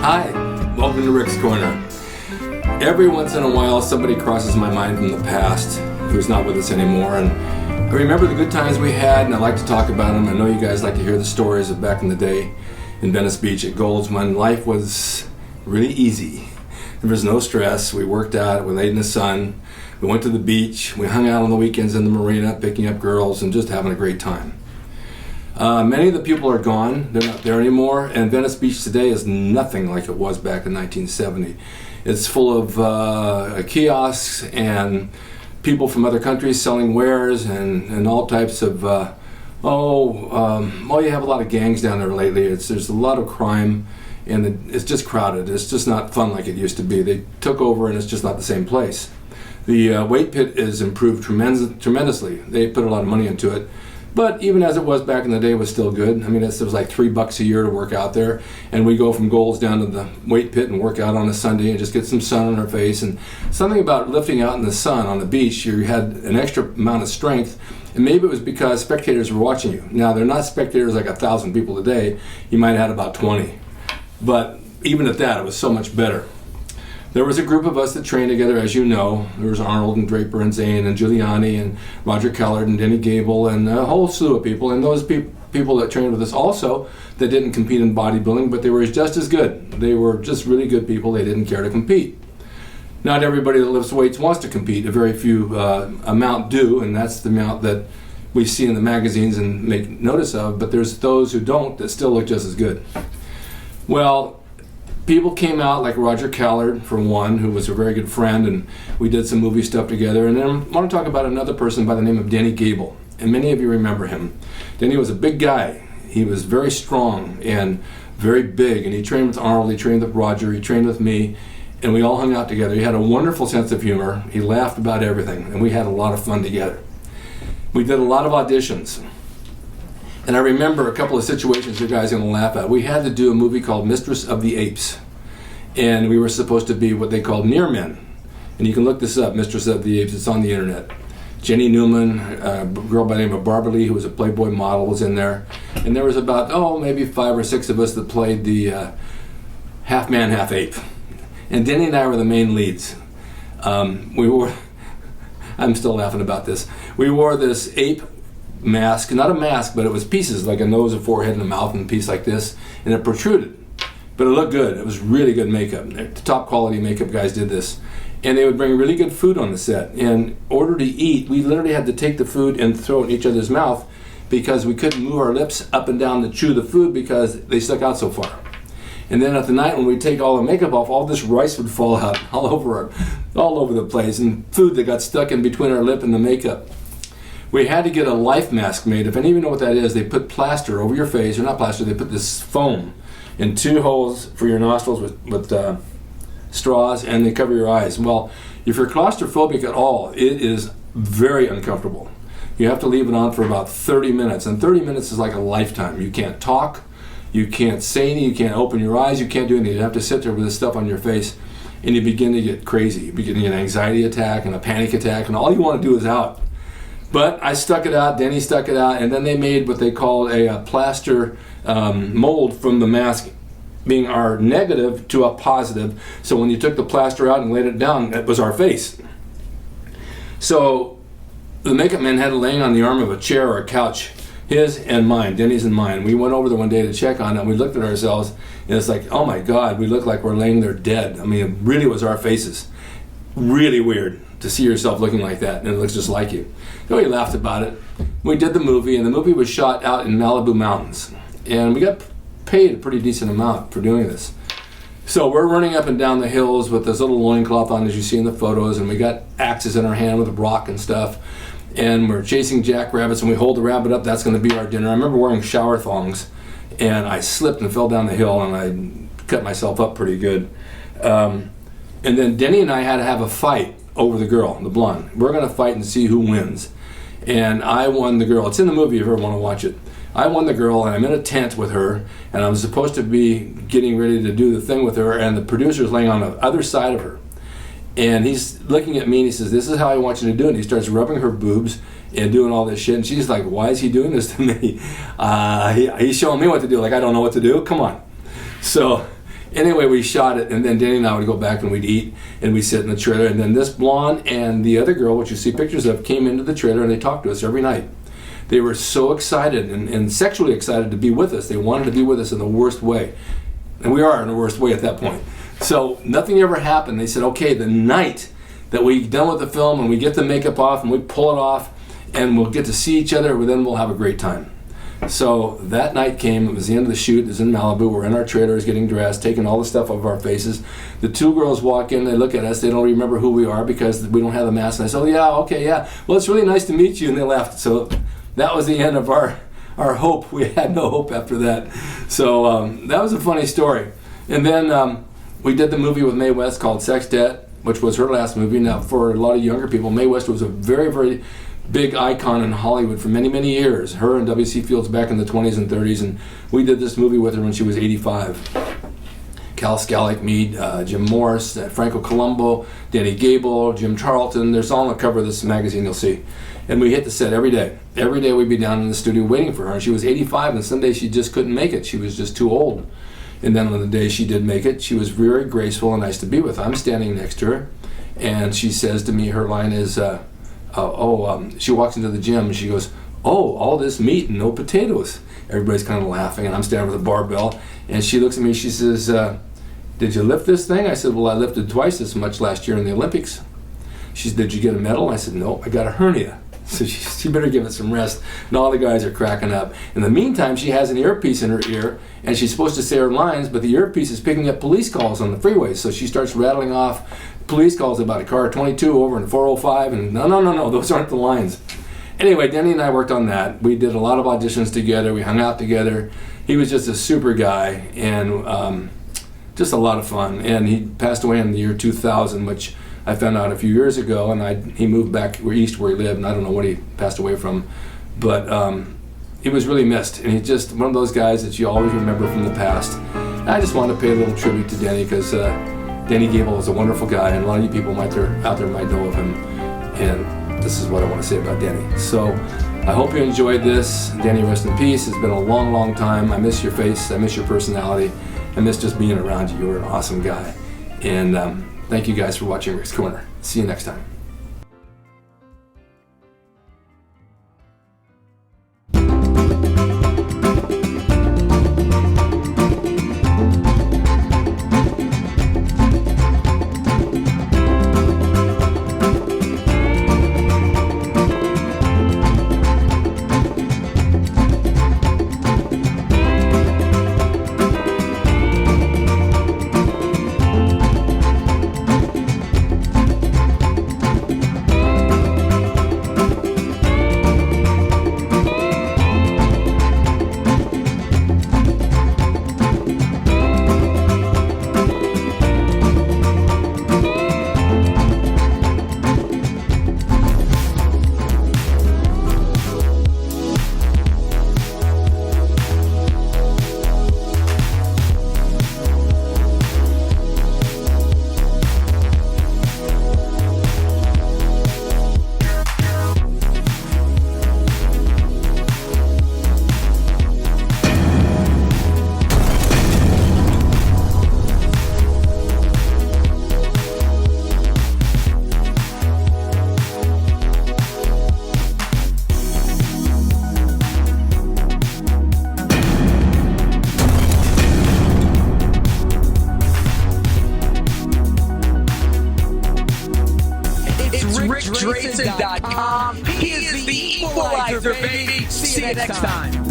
Hi, welcome to Rick's Corner. Every once in a while somebody crosses my mind from the past who's not with us anymore, and I remember the good times we had and I like to talk about them. I know you guys like to hear the stories of back in the day in Venice Beach at Gold's when life was really easy. There was no stress, we worked out, we laid in the sun, we went to the beach, we hung out on the weekends in the marina picking up girls and just having a great time. Many of the people are gone, they're not there anymore, and Venice Beach today is nothing like it was back in 1970. It's full of kiosks and people from other countries selling wares and all types of, you have a lot of gangs down there lately. There's a lot of crime and it's just crowded. It's just not fun like it used to be. They took over and it's just not the same place. The weight pit is improved tremendously. They put a lot of money into it. But even as it was back in the day, it was still good. I mean, it was like $3 a year to work out there. And we go from Gold's down to the weight pit and work out on a Sunday and just get some sun on our face. And something about lifting out in the sun on the beach, you had an extra amount of strength. And maybe it was because spectators were watching you. Now, they're not spectators like 1,000 people a day. You might have had about 20. But even at that, it was so much better. There was a group of us that trained together, as you know. There was Arnold and Draper and Zane and Giuliani and Roger Kellard and Denny Gable and a whole slew of people. And those people that trained with us also that didn't compete in bodybuilding, but they were just as good. They were just really good people. They didn't care to compete. Not everybody that lifts weights wants to compete. A very few amount do, and that's the amount that we see in the magazines and make notice of. But there's those who don't that still look just as good. Well, people came out like Roger Kellard, for one, who was a very good friend, and we did some movie stuff together. And then I want to talk about another person by the name of Denny Gable, and many of you remember him. Denny was a big guy. He was very strong and very big, and he trained with Arnold, he trained with Roger, he trained with me, and we all hung out together. He had a wonderful sense of humor. He laughed about everything, and we had a lot of fun together. We did a lot of auditions. And I remember a couple of situations you guys are going to laugh at. We had to do a movie called Mistress of the Apes. And we were supposed to be what they called near men. And you can look this up, Mistress of the Apes, it's on the internet. Jenny Newman, a girl by the name of Barbara Lee, who was a Playboy model, was in there. And there was about, maybe 5 or 6 of us that played the half man, half ape. And Denny and I were the main leads. I'm still laughing about this. We wore this ape mask, not a mask, but it was pieces like a nose, a forehead, and a mouth, and a piece like this, and it protruded. But it looked good. It was really good makeup. The top quality makeup guys did this. And they would bring really good food on the set. And in order to eat, we literally had to take the food and throw it in each other's mouth because we couldn't move our lips up and down to chew the food because they stuck out so far. And then at the night when we take all the makeup off, all this rice would fall out all over the place, and food that got stuck in between our lip and the makeup. We had to get a life mask made. If any of you know what that is, they put plaster over your face, or not plaster, they put this foam in 2 holes for your nostrils with straws, and they cover your eyes. Well, if you're claustrophobic at all, it is very uncomfortable. You have to leave it on for about 30 minutes, and 30 minutes is like a lifetime. You can't talk, you can't say anything, you can't open your eyes, you can't do anything. You have to sit there with this stuff on your face, and you begin to get crazy. You begin to get an anxiety attack and a panic attack, and all you want to do is out. But I stuck it out, Denny stuck it out, and then they made what they called a plaster mold from the mask being our negative to a positive. So when you took the plaster out and laid it down, it was our face. So the makeup man had it laying on the arm of a chair or a couch, his and mine, Denny's and mine. We went over there one day to check on it, and we looked at ourselves, and it's like, oh my God, we look like we're laying there dead. I mean, it really was our faces. Really weird to see yourself looking like that, and it looks just like you. So we laughed about it. We did the movie, and the movie was shot out in Malibu Mountains, and we got paid a pretty decent amount for doing this. So we're running up and down the hills with this little loincloth on, as you see in the photos, and we got axes in our hand with a rock and stuff, and we're chasing jackrabbits, and we hold the rabbit up, that's going to be our dinner. I remember wearing shower thongs, and I slipped and fell down the hill, and I cut myself up pretty good. And then Denny and I had to have a fight over the girl, the blonde. We're going to fight and see who wins. And I won the girl. It's in the movie if you ever want to watch it. I won the girl, and I'm in a tent with her, and I'm supposed to be getting ready to do the thing with her, and the producer's laying on the other side of her. And he's looking at me, and he says, this is how I want you to do it. And he starts rubbing her boobs and doing all this shit. And she's like, why is he doing this to me? He's showing me what to do. Like, I don't know what to do. Come on. So Anyway, we shot it, and then Denny and I would go back and we'd eat, and we'd sit in the trailer, and then this blonde and the other girl, which you see pictures of, came into the trailer, and they talked to us every night. They were so excited and sexually excited to be with us. They wanted to be with us in the worst way. And we are in the worst way at that point. So nothing ever happened. They said, okay, the night that we're done with the film and we get the makeup off and we pull it off and we'll get to see each other, then we'll have a great time. So that night came. It was the end of the shoot. It was in Malibu. We're in our trailers getting dressed, taking all the stuff off our faces. The two girls walk in. They look at us. They don't remember who we are because we don't have the mask. And I said, oh, yeah, okay, yeah. Well, it's really nice to meet you. And they left. So that was the end of our hope. We had no hope after that. So that was a funny story. And then we did the movie with Mae West called Sex Debt, which was her last movie. Now, for a lot of younger people, Mae West was a very, very big icon in Hollywood for many, many years. Her and W.C. Fields back in the 20s and 30s, and we did this movie with her when she was 85. Cal Scalick, me, Jim Morris, Franco Colombo, Danny Gable, Jim Charlton. There's all on the cover of this magazine you'll see. And we hit the set every day. Every day we'd be down in the studio waiting for her. And she was 85, and some days she just couldn't make it. She was just too old. And then on the day she did make it, she was very graceful and nice to be with. I'm standing next to her, and she says to me, her line is, she walks into the gym and she goes, oh, all this meat and no potatoes. Everybody's kind of laughing, and I'm standing with a barbell, and she looks at me, she says, did you lift this thing? I said, well, I lifted twice as much last year in the Olympics. She said, did you get a medal? I said, no, I got a hernia. So she better give it some rest. And all the guys are cracking up. In the meantime, she has an earpiece in her ear, and she's supposed to say her lines, but the earpiece is picking up police calls on the freeway. So she starts rattling off police calls about a car 22 over in 405, and no, those aren't the lines. Anyway, Denny and I worked on that. We did a lot of auditions together. We hung out together. He was just a super guy, and just a lot of fun. And he passed away in the year 2000, which I found out a few years ago, and he moved back east where he lived, and I don't know what he passed away from, but he was really missed, and he's just one of those guys that you always remember from the past. And I just wanted to pay a little tribute to Denny, because Denny Gable is a wonderful guy, and a lot of you people out there might know of him, and this is what I want to say about Denny. So I hope you enjoyed this. Denny, rest in peace. It's been a long, long time. I miss your face. I miss your personality. I miss just being around you. You were an awesome guy, and thank you guys for watching Rick's Corner. See you next time. Drasin.com. He is the equalizer, baby. See you next time.